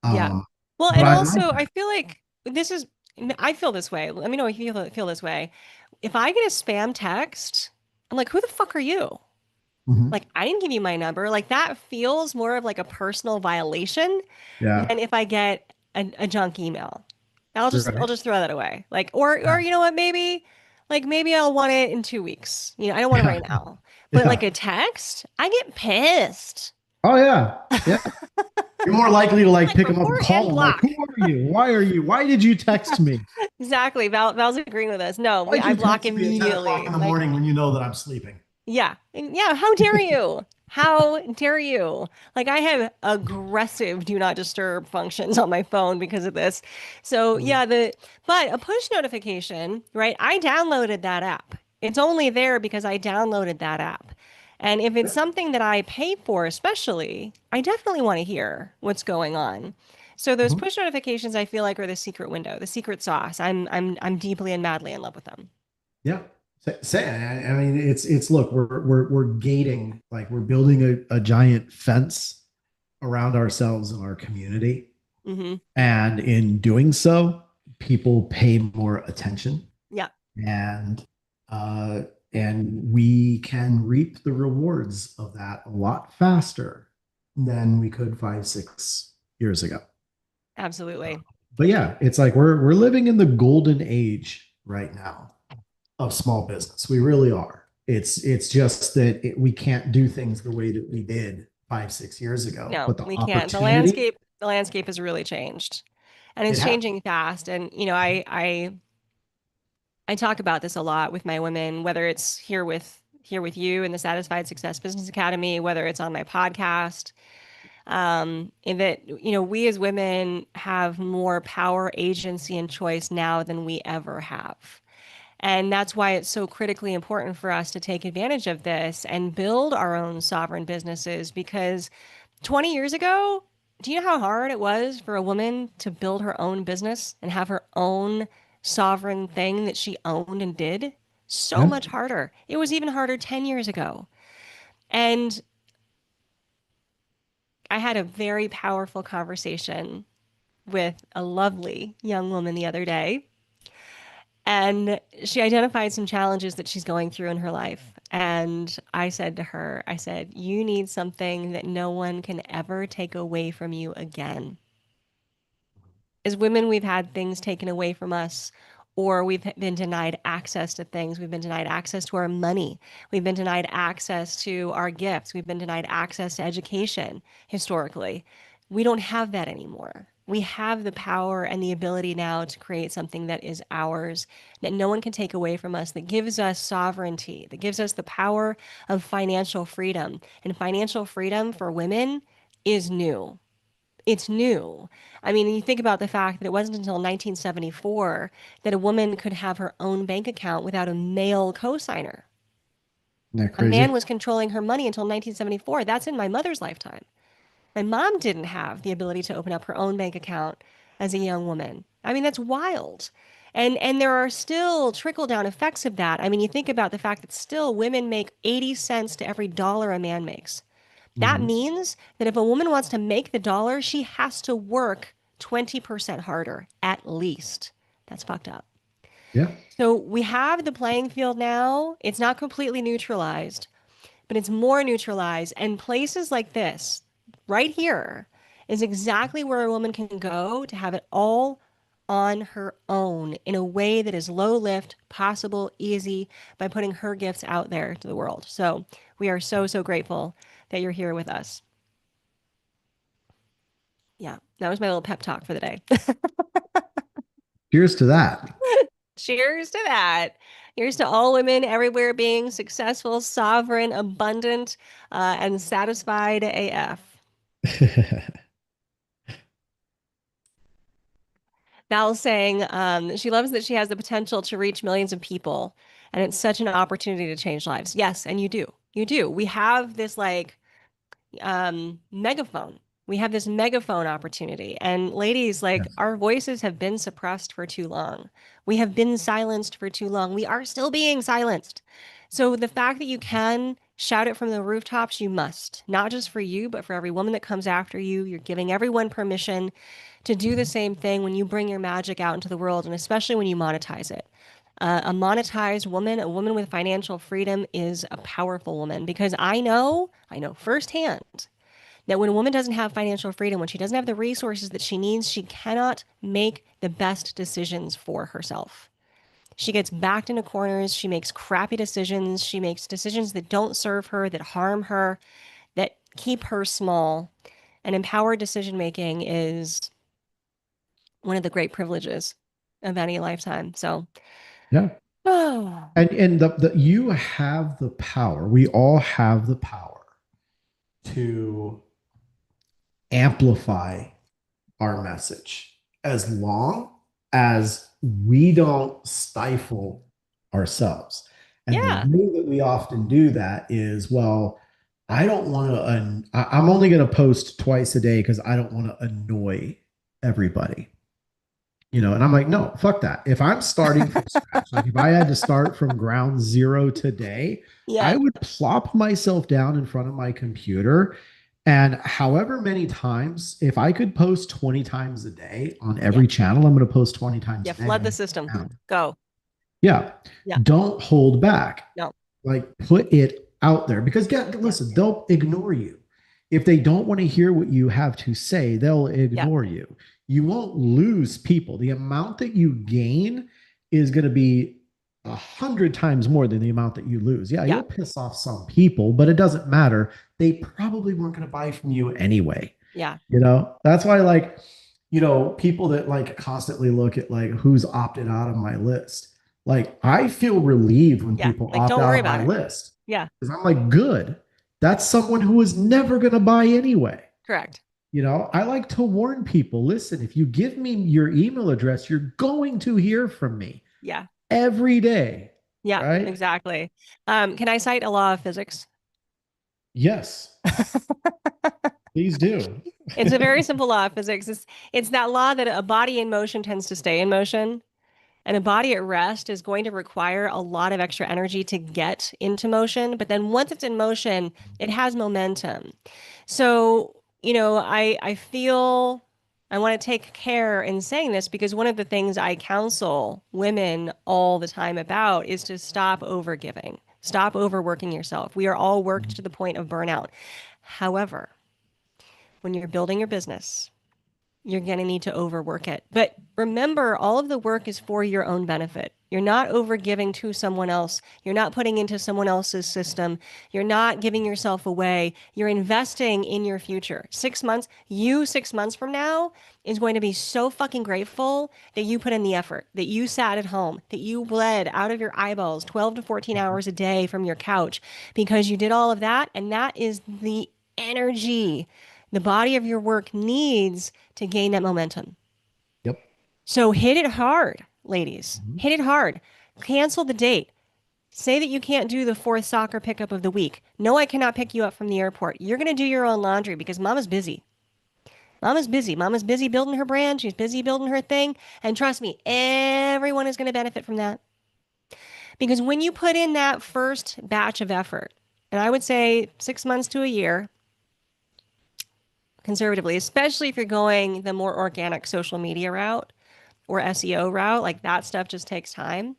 Yeah. Um, Well, but and I like also I that. feel like this is, I feel this way. Let me know if you feel this way. If I get a spam text, I'm like, who the fuck are you? Mhm. Like, I didn't give you my number. Like, that feels more of like a personal violation Yeah. than if I get a junk email. I'll Right. just throw that away. Like, or Yeah. you know what, maybe I'll want it in 2 weeks. I don't want it Yeah. right now. But like Yeah. a text, I get pissed. Oh yeah. Yeah. You're more likely to like Like, pick them up and report and call them. Like, block. who are you? Why are you? Why did you text me? Exactly. Val's agreeing with us. No, Why'd I you block text me at 10 o'clock immediately. in the Like, morning when you know that I'm sleeping? yeah. Yeah, how dare you? How dare you? Like, I have aggressive do not disturb functions on my phone because of this. So, Mhm. yeah, but a push notification, right? I downloaded that app. It's only there because I downloaded that app. And if it's something that I pay for, especially, I definitely want to hear what's going on. So those Mhm. push notifications I feel like are the secret window, the secret sauce. I'm deeply and madly in love with them. Yeah. I mean, it's look, we're gating, like we're building a giant fence around ourselves and our community. Hmm. And in doing so, people pay more attention. and uh, and we can reap the rewards of that a lot faster than we could 5, 6 years ago. Absolutely. But yeah, it's like we're living in the golden age right now of small business. We really are. It's just that we can't do things the way that we did 5, 6 years ago. No, But the we can't. opportunity, The landscape has really changed. And it it's has. changing fast. And I talk about this a lot with my women, whether it's here with you in the Satisfied Success Business Academy, whether it's on my podcast, in that, we as women have more power, agency, and choice now than we ever have. And that's why it's so critically important for us to take advantage of this and build our own sovereign businesses. Because 20 years ago, do you know how hard it was for a woman to build her own business and have her own sovereign thing that she owned and did? So Yeah. much harder. It was even harder 10 years ago. And I had a very powerful conversation with a lovely young woman the other day. And she identified some challenges that she's going through in her life. And I said to her, I said, you need something that no one can ever take away from you again. As women, we've had things taken away from us, or we've been denied access to things. We've been denied access to our money. We've been denied access to our gifts. We've been denied access to education historically. We don't have that anymore. We have the power and the ability now to create something that is ours, that no one can take away from us, that gives us sovereignty, that gives us the power of financial freedom. And financial freedom for women is new. It's new. I mean, you think about the fact that it wasn't until 1974 that a woman could have her own bank account without a male cosigner. Isn't that A man crazy? was controlling her money until 1974. That's in my mother's lifetime. My mom didn't have the ability to open up her own bank account as a young woman. I mean, that's wild. And there are still trickle down effects of that. I mean, you think about the fact that still women make 80 cents to every dollar a man makes. That Mhm. means that if a woman wants to make the dollar, she has to work 20% harder, at least. That's fucked up. Yeah. So we have the playing field now. It's not completely neutralized, but it's more neutralized. And places like this, right here, is exactly where a woman can go to have it all on her own in a way that is low lift, possible, easy, by putting her gifts out there to the world. So we are so, so grateful that you're here with us. Yeah, that was my little pep talk for the day. Cheers to that. Cheers to that. Here's to all women everywhere being successful, sovereign, abundant, and satisfied AF. Val's saying she loves that she has the potential to reach millions of people, and it's such an opportunity to change lives. Yes, and you do. You do. We have this like megaphone. We have this megaphone opportunity. And ladies, like Yes. our voices have been suppressed for too long. We have been silenced for too long. We are still being silenced. So the fact that you can shout it from the rooftops, you must, not just for you, but for every woman that comes after you. You're giving everyone permission to do the same thing when you bring your magic out into the world, and especially when you monetize it. A monetized woman, a woman with financial freedom, is a powerful woman because I know firsthand that when a woman doesn't have financial freedom, when she doesn't have the resources that she needs, she cannot make the best decisions for herself. She gets backed into corners. She makes crappy decisions. She makes decisions that don't serve her, that harm her, that keep her small. And empowered decision making is one of the great privileges of any lifetime. So, Yeah. oh, And the you have the power. We all have the power to amplify our message as long as we don't stifle ourselves. And the yeah, way that we often do that is, well, I don't want to, I'm only going to post twice a day because I don't want to annoy everybody. And I'm like, no, fuck that. If I'm starting from scratch, like if I had to start from ground zero today, I yeah, would plop myself down in front of my computer. And however many times, if I could post 20 times a day on yeah, every channel, I'm going to post 20 times yeah. a day Flood on the every system. channel. Go. Yeah. Yeah. Don't hold back. No. Like put it out there because Yeah. listen, they'll ignore you. If they don't want to hear what you have to say, they'll Yeah. ignore you. You won't lose people. The amount that you gain is going to be 100 times more than the amount that you lose. Yeah, Yeah. you'll piss off some people, but it doesn't matter. They probably weren't going to buy from you anyway. Yeah. That's why, like, people that like constantly look at like who's opted out of my list. Like, I feel relieved when Yeah. people Like, opt don't out worry of my about it. list Yeah. because I'm like, good. That's someone who is never going to buy anyway. Correct. I like to warn people, listen, if you give me your email address, you're going to hear from me Yeah. every day, Yeah. right? Exactly. Can I cite a law of physics? Yes, please do. It's a very simple law of physics. It's that law that a body in motion tends to stay in motion. And a body at rest is going to require a lot of extra energy to get into motion. But then once it's in motion, it has momentum. So, I feel I want to take care in saying this because one of the things I counsel women all the time about is to stop overgiving, stop overworking yourself. We are all worked to the point of burnout. However, when you're building your business, you're going to need to overwork it. But remember, all of the work is for your own benefit. You're not overgiving to someone else. You're not putting into someone else's system. You're not giving yourself away. You're investing in your future. 6 months, 6 months from now is going to be so fucking grateful that you put in the effort, that you sat at home, that you bled out of your eyeballs 12 to 14 hours a day from your couch because you did all of that. And that is the energy the body of your work needs to gain that momentum. Yep. So hit it hard, ladies. Mhm. Hit it hard. Cancel the date. Say that you can't do the fourth soccer pickup of the week. No, I cannot pick you up from the airport. You're going to do your own laundry because mama's busy. Mama's busy. Mama's busy building her brand. She's busy building her thing. And trust me, everyone is going to benefit from that. Because when you put in that first batch of effort, and I would say 6 months to a year, conservatively, especially if you're going the more organic social media route or SEO route, like that stuff just takes time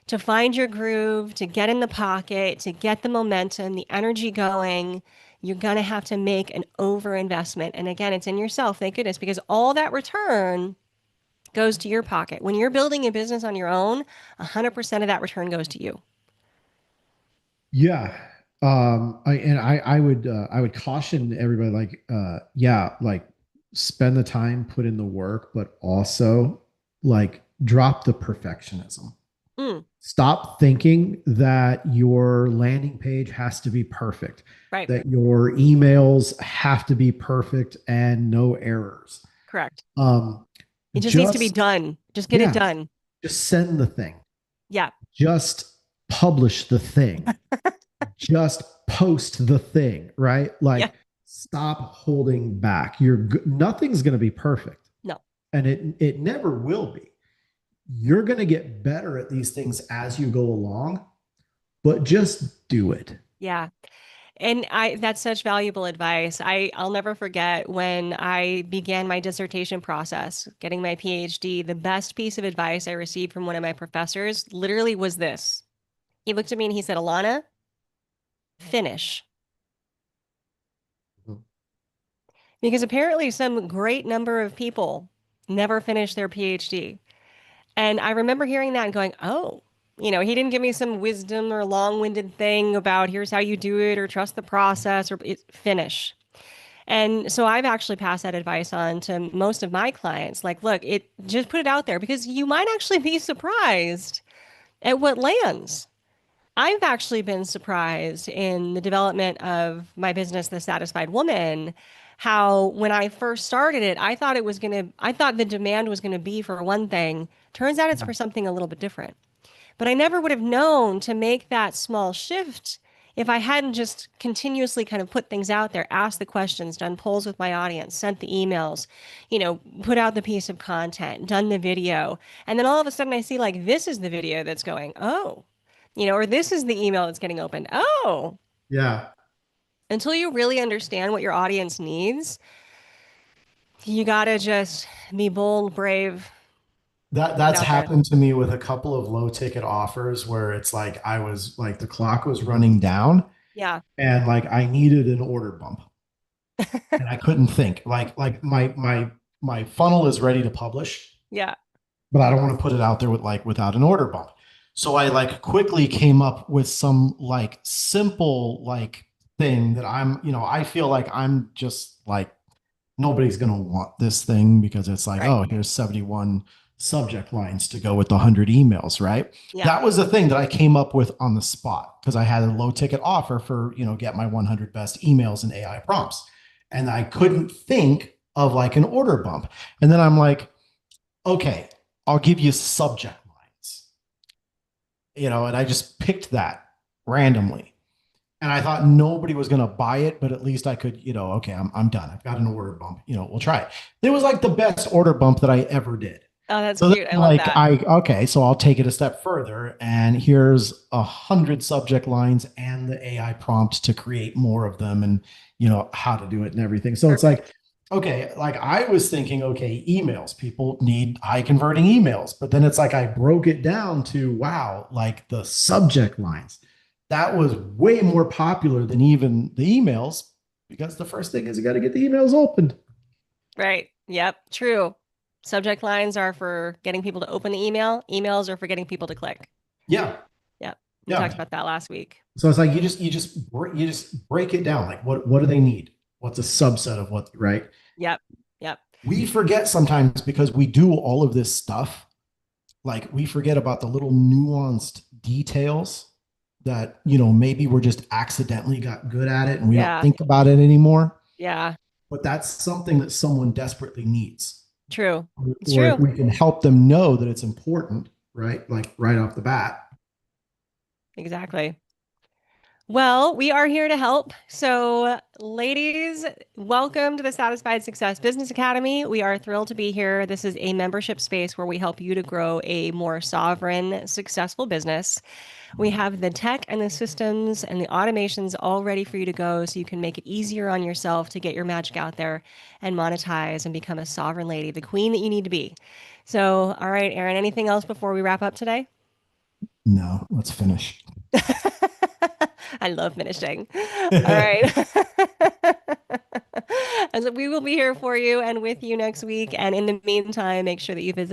to find your groove, to get in the pocket, to get the momentum, the energy going. You're going to have to make an over investment. And again, it's in yourself, thank goodness, because all that return goes to your pocket. When you're building a business on your own, 100% of that return goes to you. Yeah. I would caution everybody like yeah, like spend the time, put in the work, but also like drop the perfectionism. Mm, Stop thinking that your landing page has to be perfect, right. that your emails have to be perfect and no errors. Correct. Um, It just needs to be just done. Just get it yeah, done. just send the thing. Yeah. Just publish the thing. Just post the thing, right? Yeah. Like stop holding back. Nothing's going to be perfect, No. and it never will be. You're going to get better at these things as you go along, but just do it. Yeah. And that's such valuable advice. I'll never forget when I began my dissertation process, getting my PhD, the best piece of advice I received from one of my professors literally was this. He looked at me and he said, Alanna, finish. Because apparently some great number of people never finish their PhD. And I remember hearing that and going, oh, he didn't give me some wisdom or long-winded thing about here's how you do it or trust the process or finish. And so I've actually passed that advice on to most of my clients. Like, look, it just put it out there because you might actually be surprised at what lands. I've actually been surprised in the development of my business, The Satisfied Woman, how when I first started it, I thought the demand was going to be for one thing. Turns out it's Yeah. for something a little bit different. But I never would have known to make that small shift if I hadn't just continuously kind of put things out there, asked the questions, done polls with my audience, sent the emails, put out the piece of content, done the video. And then all of a sudden I see like this is the video that's going, oh, or this is the email that's getting opened. Oh, Yeah. until you really understand what your audience needs, you gotta just be bold, brave, get that's out there. happened to me with a couple of low ticket offers where it's like I was like the clock was running down Yeah. and like I needed an order bump and I couldn't think. Like my funnel is ready to publish, Yeah. but I don't want to put it out there with like without an order bump. So I like quickly came up with some like simple like thing that I feel like I'm just like nobody's going to want this thing because it's like, Right. oh, here's 71 subject lines to go with the 100 emails, right? Yeah. That was the thing that I came up with on the spot because I had a low ticket offer for, get my 100 best emails and AI prompts. And I couldn't think of like an order bump. And then I'm like, okay, I'll give you subject lines, and I just picked that randomly. And I thought nobody was going to buy it, but at least I could, okay, I'm done. I've got an order bump, we'll try it. It was like the best order bump that I ever did. Oh, that's So then cute. I love like that. okay, so I'll take it a step further and here's 100 subject lines and the AI prompt to create more of them and how to do it and everything. So it's Perfect. like, okay, like I was thinking, okay, emails, people need high converting emails, but then it's like I broke it down to wow, like the subject lines. That was way more popular than even the emails because the first thing is you got to get the emails opened. Right. Yep. True. Subject lines are for getting people to open the email. Emails are for getting people to click. Yeah. Yep. We talked Yeah. about that last week. So it's like you just break it down. Like what do they need? What's a subset of what, right? Yep. Yep. We forget sometimes because we do all of this stuff. Like we forget about the little nuanced details that, maybe we're just accidentally got good at it and we don't Yeah. think about it anymore. Yeah. But that's something that someone desperately needs. True. It's Or if true. we can help them know that it's important, right? Like right off the bat. Exactly. Well, we are here to help. So, ladies, welcome to the Satisfied Success Business Academy. We are thrilled to be here. This is a membership space where we help you to grow a more sovereign, successful business. We have the tech and the systems and the automations all ready for you to go so you can make it easier on yourself to get your magic out there and monetize and become a sovereign lady, the queen that you need to be. So, all right, Erin, anything else before we wrap up today? No, let's finish. I love finishing. All right. And so we will be here for you and with you next week. And in the meantime, make sure that you visit